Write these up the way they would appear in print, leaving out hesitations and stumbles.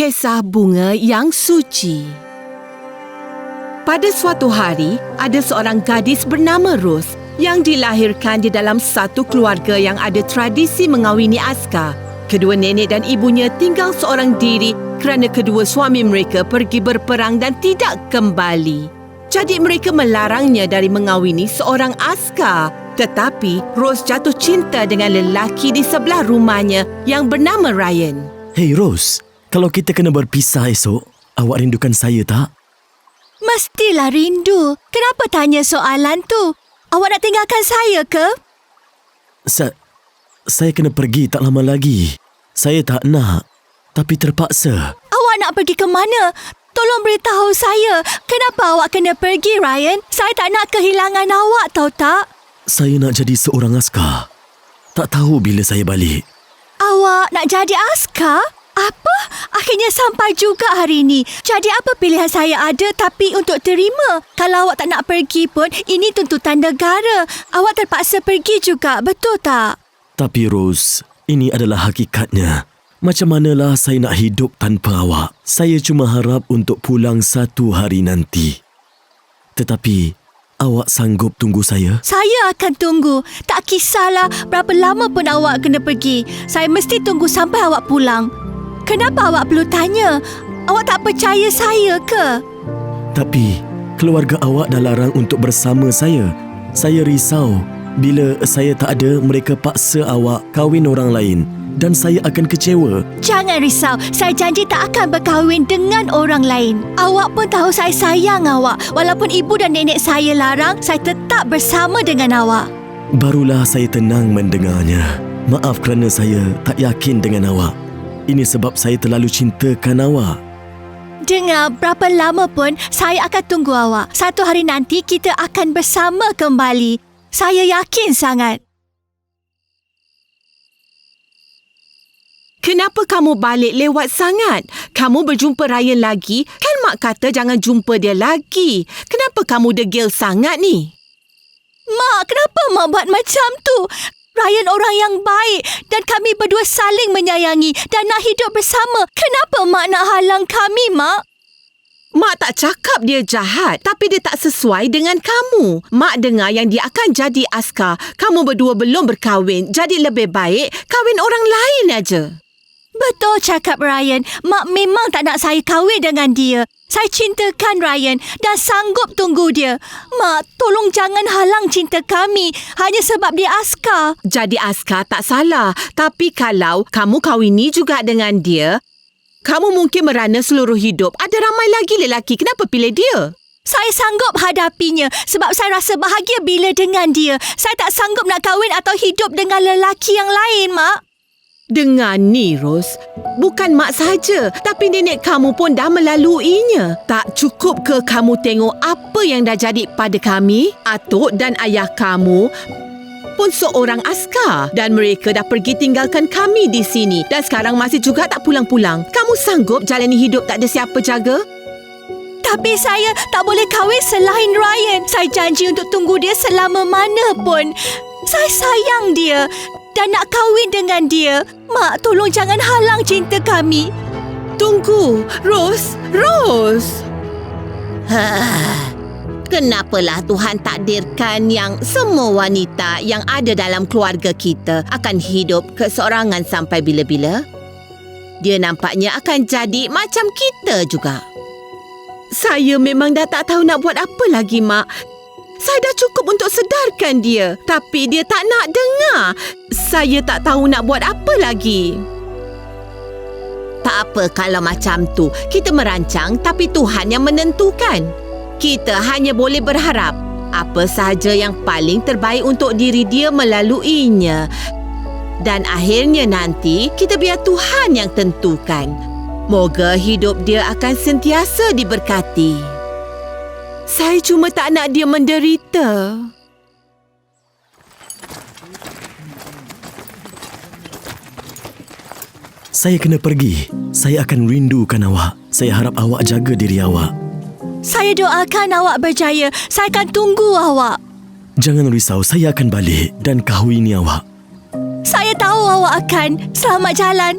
Kisah Bunga yang Suci. Pada suatu hari, ada seorang gadis bernama Rose yang dilahirkan di dalam satu keluarga yang ada tradisi mengawini askar. Kedua nenek dan ibunya tinggal seorang diri kerana kedua suami mereka pergi berperang dan tidak kembali. Jadi mereka melarangnya dari mengawini seorang askar. Tetapi Rose jatuh cinta dengan lelaki di sebelah rumahnya yang bernama Ryan. Hei Rose, kalau kita kena berpisah esok, awak rindukan saya tak? Mestilah rindu. Kenapa tanya soalan tu? Awak nak tinggalkan saya ke? Saya kena pergi tak lama lagi. Saya tak nak, tapi terpaksa. Awak nak pergi ke mana? Tolong beritahu saya. Kenapa awak kena pergi, Ryan? Saya tak nak kehilangan awak, tahu tak? Saya nak jadi seorang askar. Tak tahu bila saya balik. Awak nak jadi askar? Apa? Akhirnya sampai juga hari ini. Jadi apa pilihan saya ada tapi untuk terima? Kalau awak tak nak pergi pun, ini tuntutan negara. Awak terpaksa pergi juga, betul tak? Tapi Rose, ini adalah hakikatnya. Macam manalah saya nak hidup tanpa awak? Saya cuma harap untuk pulang satu hari nanti. Tetapi, awak sanggup tunggu saya? Saya akan tunggu. Tak kisahlah berapa lama pun awak kena pergi. Saya mesti tunggu sampai awak pulang. Kenapa awak perlu tanya? Awak tak percaya saya ke? Tapi, keluarga awak dah larang untuk bersama saya. Saya risau bila saya tak ada, mereka paksa awak kahwin orang lain. Dan saya akan kecewa. Jangan risau. Saya janji tak akan berkahwin dengan orang lain. Awak pun tahu saya sayang awak. Walaupun ibu dan nenek saya larang, saya tetap bersama dengan awak. Barulah saya tenang mendengarnya. Maaf kerana saya tak yakin dengan awak. Ini sebab saya terlalu cintakan awak. Dengar, berapa lama pun saya akan tunggu awak. Satu hari nanti kita akan bersama kembali. Saya yakin sangat. Kenapa kamu balik lewat sangat? Kamu berjumpa Ryan lagi? Kan mak kata jangan jumpa dia lagi. Kenapa kamu degil sangat ni? Mak, kenapa mak buat macam tu? Ryan orang yang baik dan kami berdua saling menyayangi dan nak hidup bersama. Kenapa mak nak halang kami, mak? Mak tak cakap dia jahat, tapi dia tak sesuai dengan kamu. Mak dengar yang dia akan jadi askar. Kamu berdua belum berkahwin, jadi lebih baik kahwin orang lain aja. Betul cakap Ryan. Mak memang tak nak saya kahwin dengan dia. Saya cintakan Ryan dan sanggup tunggu dia. Mak, tolong jangan halang cinta kami hanya sebab dia askar. Jadi askar tak salah. Tapi kalau kamu kahwini juga dengan dia, kamu mungkin merana seluruh hidup. Ada ramai lagi lelaki. Kenapa pilih dia? Saya sanggup hadapinya sebab saya rasa bahagia bila dengan dia. Saya tak sanggup nak kahwin atau hidup dengan lelaki yang lain, Mak. Dengar ni, Rose. Bukan mak saja, tapi nenek kamu pun dah melaluinya. Tak cukup ke kamu tengok apa yang dah jadi pada kami? Atuk dan ayah kamu pun seorang askar dan mereka dah pergi tinggalkan kami di sini dan sekarang masih juga tak pulang-pulang. Kamu sanggup jalani hidup tak ada siapa jaga? Tapi saya tak boleh kahwin selain Ryan. Saya janji untuk tunggu dia selama mana pun. Saya sayang dia dan nak kahwin dengan dia. Mak, tolong jangan halang cinta kami. Tunggu, Rose. Rose. Kenapalah Tuhan takdirkan yang semua wanita yang ada dalam keluarga kita akan hidup keseorangan sampai bila-bila? Dia nampaknya akan jadi macam kita juga. Saya memang dah tak tahu nak buat apa lagi, Mak. Saya dah cukup untuk sedarkan dia. Tapi dia tak nak dengar. Saya tak tahu nak buat apa lagi. Tak apa kalau macam tu. Kita merancang tapi Tuhan yang menentukan. Kita hanya boleh berharap apa sahaja yang paling terbaik untuk diri dia melaluinya. Dan akhirnya nanti kita biar Tuhan yang tentukan. Moga hidup dia akan sentiasa diberkati. Saya cuma tak nak dia menderita. Saya kena pergi. Saya akan rindukan awak. Saya harap awak jaga diri awak. Saya doakan awak berjaya. Saya akan tunggu awak. Jangan risau, saya akan balik dan kahwini awak. Saya tahu awak akan. Selamat jalan.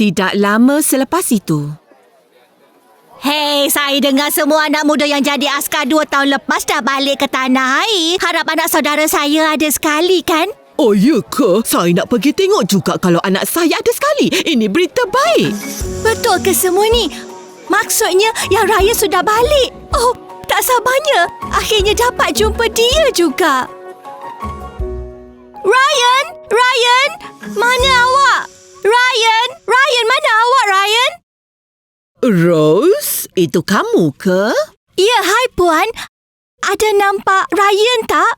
Tidak lama selepas itu, Hei, saya dengar semua anak muda yang jadi askar 2 tahun lepas dah balik ke tanah air. Harap anak saudara saya ada sekali, kan? oh ya ke? Saya nak pergi tengok juga kalau anak saya ada sekali. Ini berita baik. Betul ke semua ni? Maksudnya yang Ryan sudah balik. Oh, tak sabarnya. Akhirnya dapat jumpa dia juga. Ryan! Ryan! Mana awak? Ryan! Ryan, mana awak, Ryan? Rose, itu kamu ke? Ya, hai Puan. Ada nampak Ryan tak?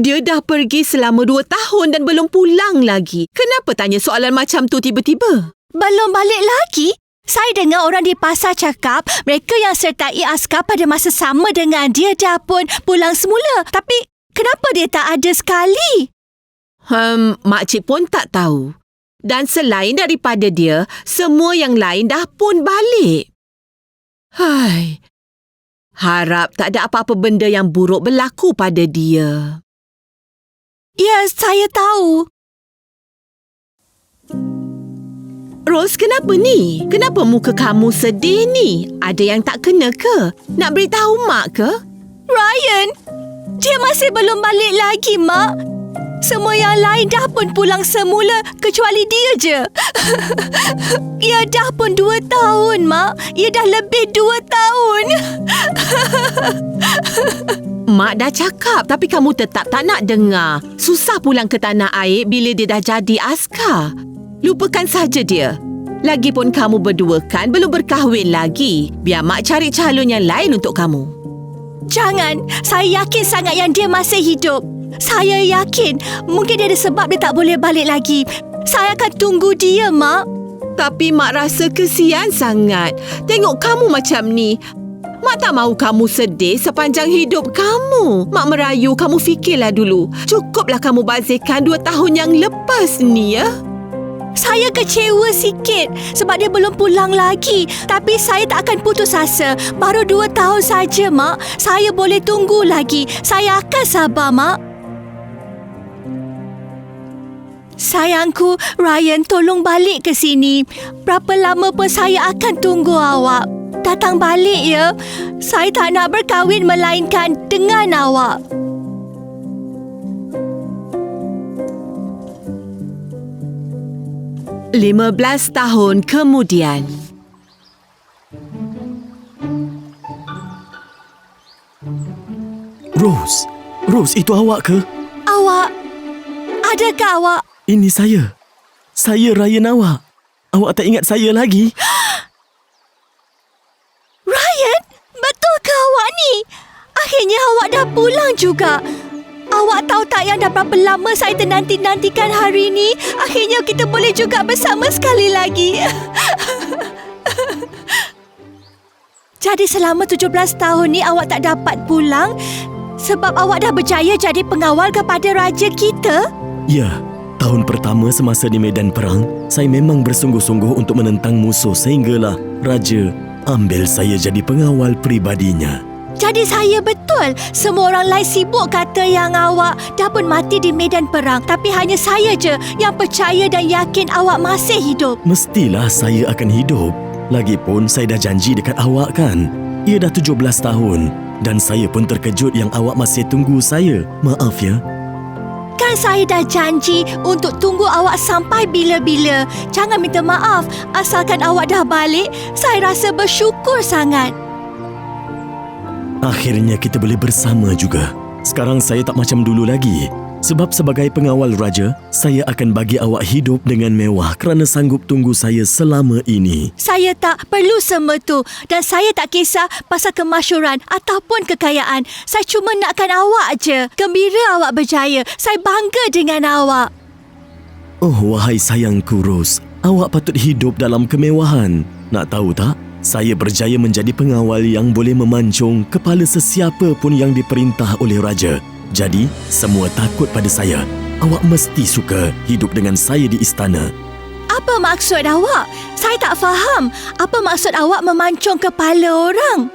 Dia dah pergi selama 2 tahun dan belum pulang lagi. Kenapa tanya soalan macam tu tiba-tiba? Belum balik lagi? Saya dengar orang di pasar cakap mereka yang sertai askar pada masa sama dengan dia dah pun pulang semula. Tapi kenapa dia tak ada sekali? Makcik pun tak tahu. Dan selain daripada dia, semua yang lain dah pun balik. Hai. Harap tak ada apa-apa benda yang buruk berlaku pada dia. Ya, saya tahu. Rose, kenapa ni? Kenapa muka kamu sedih ni? Ada yang tak kena ke? Nak beritahu Mak ke? Ryan, dia masih belum balik lagi, Mak. Semua yang lain dah pun pulang semula kecuali dia je. Ia dah pun 2 tahun, Mak. Ia dah lebih 2 tahun. Mak dah cakap tapi kamu tetap tak nak dengar. Susah pulang ke tanah air bila dia dah jadi askar. Lupakan saja dia. Lagipun kamu berdua kan belum berkahwin lagi. Biar Mak cari calon yang lain untuk kamu. Jangan. Saya yakin sangat yang dia masih hidup. Saya yakin. Mungkin dia ada sebab dia tak boleh balik lagi. Saya akan tunggu dia, Mak. Tapi Mak rasa kesian sangat. Tengok kamu macam ni. Mak tak mahu kamu sedih sepanjang hidup kamu. Mak merayu kamu fikirlah dulu. Cukuplah kamu bazirkan 2 tahun yang lepas ni, ya? Saya kecewa sikit sebab dia belum pulang lagi. Tapi saya tak akan putus asa. Baru 2 tahun saja, Mak. Saya boleh tunggu lagi. Saya akan sabar, Mak. Sayangku, Ryan, tolong balik ke sini. Berapa lama pun saya akan tunggu awak. Datang balik, ya. Saya tak nak berkahwin melainkan dengan awak. "15 tahun kemudian." Rose, itu awak ke? Awak, adakah awak? Ini saya. Saya Ryan awak. Awak tak ingat saya lagi? Ryan, betulkah awak ni? Akhirnya awak dah pulang juga. Awak tahu tak yang dah berapa lama saya ternanti-nantikan hari ni? Akhirnya kita boleh juga bersama sekali lagi. Jadi selama 17 tahun ni awak tak dapat pulang sebab awak dah berjaya jadi pengawal kepada raja kita? Ya, tahun pertama semasa di medan perang, saya memang bersungguh-sungguh untuk menentang musuh sehinggalah raja ambil saya jadi pengawal pribadinya. Jadi saya betul. Semua orang lain sibuk kata yang awak dah pun mati di medan perang. Tapi hanya saya je yang percaya dan yakin awak masih hidup. Mestilah saya akan hidup. Lagipun saya dah janji dekat awak kan. Ia dah 17 tahun dan saya pun terkejut yang awak masih tunggu saya. Maaf ya. Kan saya dah janji untuk tunggu awak sampai bila-bila. Jangan minta maaf. Asalkan awak dah balik, saya rasa bersyukur sangat. Akhirnya kita boleh bersama juga. Sekarang saya tak macam dulu lagi. Sebab sebagai pengawal raja, saya akan bagi awak hidup dengan mewah kerana sanggup tunggu saya selama ini. Saya tak perlu semua tu dan saya tak kisah pasal kemasyhuran ataupun kekayaan. Saya cuma nakkan awak je. Gembira awak berjaya. Saya bangga dengan awak. Oh, wahai sayangku Rose, awak patut hidup dalam kemewahan. Nak tahu tak? Saya berjaya menjadi pengawal yang boleh memancung kepala sesiapa pun yang diperintah oleh raja. Jadi, semua takut pada saya. Awak mesti suka hidup dengan saya di istana. Apa maksud awak? Saya tak faham. Apa maksud awak memancung kepala orang?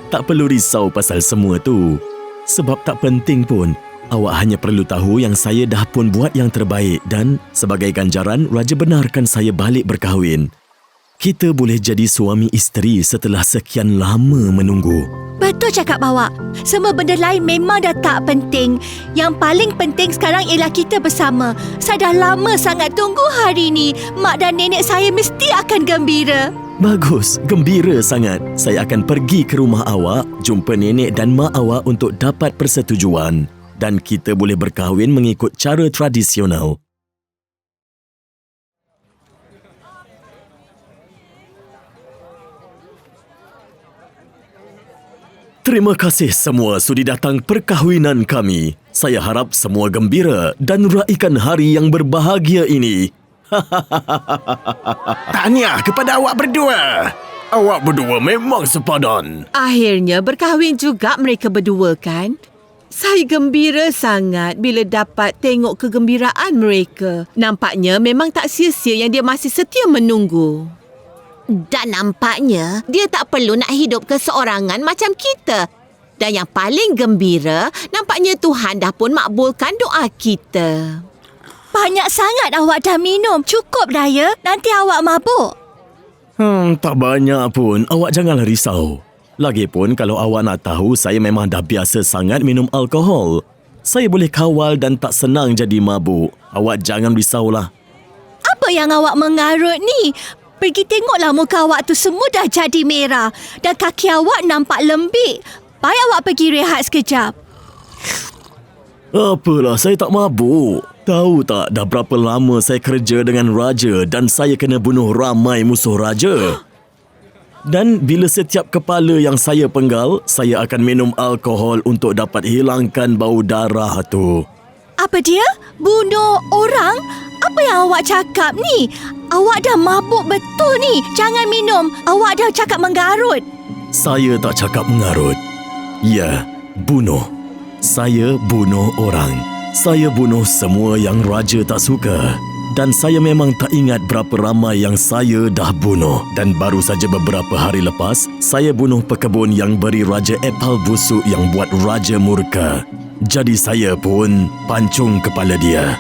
Tak perlu risau pasal semua tu. Sebab tak penting pun. awak hanya perlu tahu yang saya dah pun buat yang terbaik dan sebagai ganjaran, Raja benarkan saya balik berkahwin. Kita boleh jadi suami isteri setelah sekian lama menunggu. Betul cakap awak. Semua benda lain memang dah tak penting. Yang paling penting sekarang ialah kita bersama. Saya dah lama sangat tunggu hari ni. Mak dan nenek saya mesti akan gembira. Bagus, gembira sangat. Saya akan pergi ke rumah awak, jumpa nenek dan mak awak untuk dapat persetujuan. Dan kita boleh berkahwin mengikut cara tradisional. Terima kasih semua sudi datang perkahwinan kami. Saya harap semua gembira dan raikan hari yang berbahagia ini. Tahniah kepada awak berdua. Awak berdua memang sepadan. Akhirnya berkahwin juga mereka berdua kan? Saya gembira sangat bila dapat tengok kegembiraan mereka. Nampaknya memang tak sia-sia yang dia masih setia menunggu. Dan nampaknya dia tak perlu nak hidup keseorangan macam kita. Dan yang paling gembira, nampaknya Tuhan dah pun makbulkan doa kita. Banyak sangat awak dah minum. Cukup dah ya. Nanti awak mabuk. Tak banyak pun. Awak janganlah risau. Lagipun kalau awak nak tahu, saya memang dah biasa sangat minum alkohol. Saya boleh kawal dan tak senang jadi mabuk. Awak jangan risaulah. Apa yang awak mengarut ni? Pergi tengoklah muka awak tu semua dah jadi merah. Dan kaki awak nampak lembik. Baik awak pergi rehat sekejap. Apalah, saya tak mabuk. Tahu tak dah berapa lama saya kerja dengan Raja dan saya kena bunuh ramai musuh Raja. Dan bila setiap kepala yang saya penggal, saya akan minum alkohol untuk dapat hilangkan bau darah tu. Apa dia? Bunuh orang? Apa yang awak cakap ni? Awak dah mabuk betul ni. Jangan minum. Awak dah cakap menggarut. Saya tak cakap mengarut. Ya, bunuh. Saya bunuh orang. Saya bunuh semua yang Raja tak suka. Dan saya memang tak ingat berapa ramai yang saya dah bunuh. Dan baru saja beberapa hari lepas, saya bunuh pekebun yang beri Raja apel busuk yang buat Raja murka. Jadi saya pun pancung kepala dia.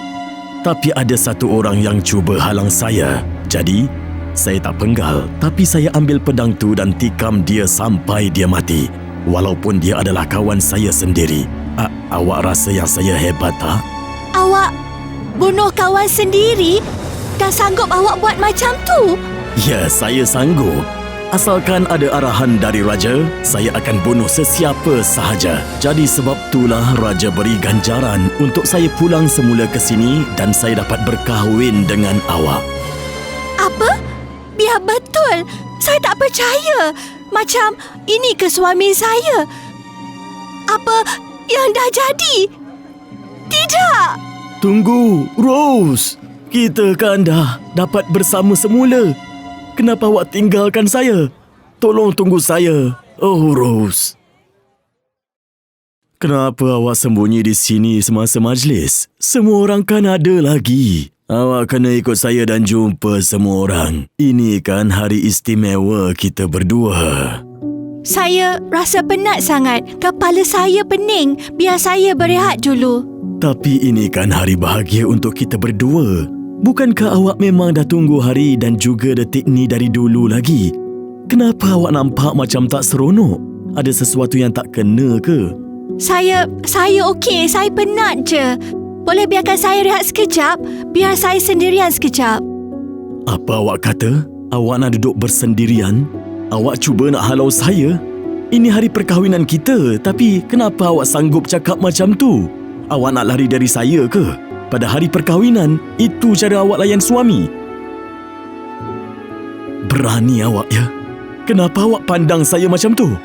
Tapi ada satu orang yang cuba halang saya. Jadi, saya tak penggal. Tapi saya ambil pedang tu dan tikam dia sampai dia mati. Walaupun dia adalah kawan saya sendiri. Awak rasa yang saya hebat tak? Awak bunuh kawan sendiri? Dah sanggup awak buat macam tu? Ya, saya sanggup. Asalkan ada arahan dari Raja, saya akan bunuh sesiapa sahaja. Jadi sebab itulah Raja beri ganjaran untuk saya pulang semula ke sini dan saya dapat berkahwin dengan awak. Apa? Biar betul. Saya tak percaya. Macam ini ke suami saya? Apa yang dah jadi? Tidak. Tunggu, Rose. Kita kan dah dapat bersama semula. Kenapa awak tinggalkan saya? Tolong tunggu saya. Oh, Rose. Kenapa awak sembunyi di sini semasa majlis? Semua orang kan ada lagi. Awak kena ikut saya dan jumpa semua orang. Ini kan hari istimewa kita berdua. Saya rasa penat sangat. Kepala saya pening. Biar saya berehat dulu. Tapi ini kan hari bahagia untuk kita berdua. Bukankah awak memang dah tunggu hari dan juga detik ni dari dulu lagi? Kenapa awak nampak macam tak seronok? Ada sesuatu yang tak kena ke? Saya okey. Saya penat je. Boleh biarkan saya rehat sekejap? Biar saya sendirian sekejap. Apa awak kata? Awak nak duduk bersendirian? Awak cuba nak halau saya? Ini hari perkahwinan kita, tapi kenapa awak sanggup cakap macam tu? Awak nak lari dari saya ke? Pada hari perkahwinan, itu cara awak layan suami. Berani awak ya? Kenapa awak pandang saya macam tu?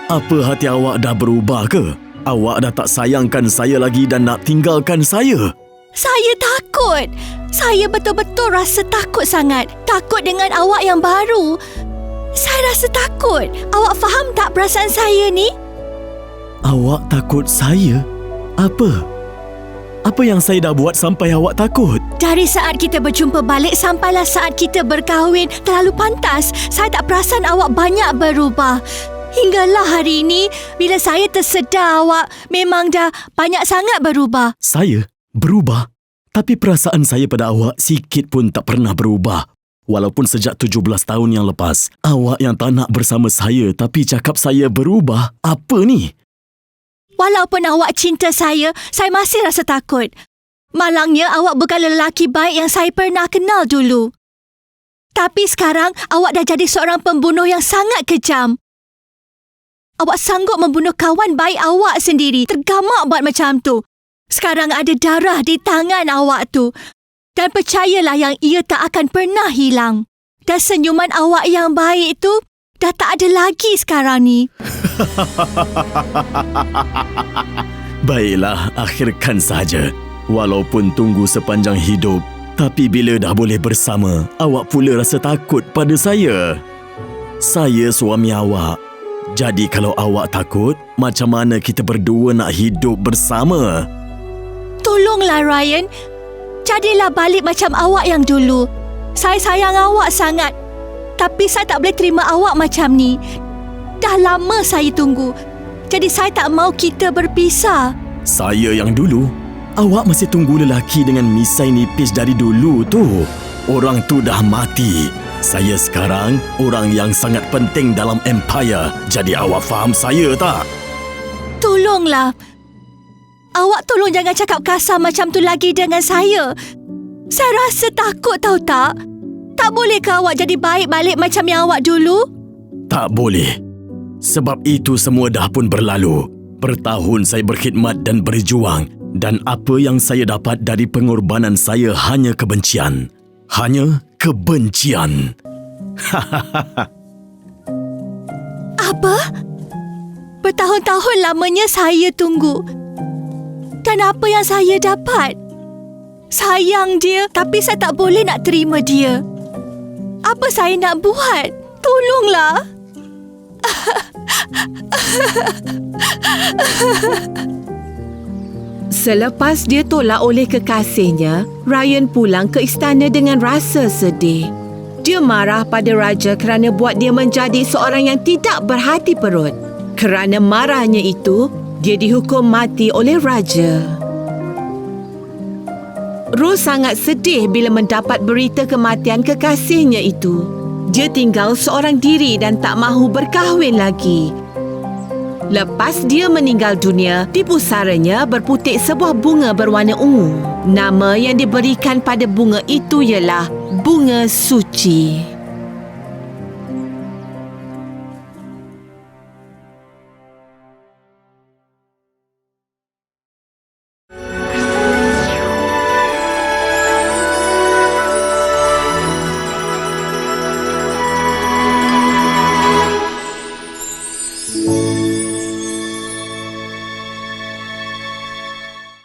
Apa hati awak dah berubah ke? Awak dah tak sayangkan saya lagi dan nak tinggalkan saya? Saya takut. Saya betul-betul rasa takut sangat. Takut dengan awak yang baru. Saya rasa takut. Awak faham tak perasaan saya ni? Awak takut saya? Apa? Apa yang saya dah buat sampai awak takut? Dari saat kita berjumpa balik sampailah saat kita berkahwin, terlalu pantas. Saya tak perasan awak banyak berubah. Hinggalah hari ini, bila saya tersedar awak memang dah banyak sangat berubah. Saya berubah? Tapi perasaan saya pada awak sikit pun tak pernah berubah. Walaupun sejak 17 tahun yang lepas, awak yang tak nak bersama saya tapi cakap saya berubah. Apa ni? Walaupun awak cinta saya masih rasa takut. Malangnya awak bukan lelaki baik yang saya pernah kenal dulu. Tapi sekarang awak dah jadi seorang pembunuh yang sangat kejam. Awak sanggup membunuh kawan baik awak sendiri. Tergamak buat macam tu. Sekarang ada darah di tangan awak tu. Dan percayalah yang ia tak akan pernah hilang. Dan senyuman awak yang baik tu dah tak ada lagi sekarang ni. Baiklah, akhirkan saja. Walaupun tunggu sepanjang hidup, tapi bila dah boleh bersama, awak pula rasa takut pada saya. Saya suami awak. Jadi kalau awak takut, macam mana kita berdua nak hidup bersama? Tolonglah Ryan. Jadilah balik macam awak yang dulu. Saya sayang awak sangat. Tapi saya tak boleh terima awak macam ni. Dah lama saya tunggu. Jadi saya tak mau kita berpisah. Saya yang dulu? Awak masih tunggu lelaki dengan misai nipis dari dulu tu. Orang tu dah mati. Saya sekarang orang yang sangat penting dalam empire. Jadi awak faham saya tak? Tolonglah. Awak tolong jangan cakap kasar macam tu lagi dengan saya. Saya rasa takut tahu tak? Tak boleh ke awak jadi baik balik macam yang awak dulu? Tak boleh. Sebab itu semua dah pun berlalu. Bertahun saya berkhidmat dan berjuang. Dan apa yang saya dapat dari pengorbanan saya hanya kebencian. Hanya kebencian. Apa? Bertahun-tahun lamanya saya tunggu. Dan apa yang saya dapat? Sayang dia, tapi saya tak boleh nak terima dia. Apa saya nak buat? Tolonglah. Selepas dia tolak oleh kekasihnya, Ryan pulang ke istana dengan rasa sedih. Dia marah pada raja kerana buat dia menjadi seorang yang tidak berhati perut. Kerana marahnya itu, dia dihukum mati oleh raja. Rose sangat sedih bila mendapat berita kematian kekasihnya itu. Dia tinggal seorang diri dan tak mahu berkahwin lagi. Lepas dia meninggal dunia, di pusaranya berputik sebuah bunga berwarna ungu. Nama yang diberikan pada bunga itu ialah bunga suci.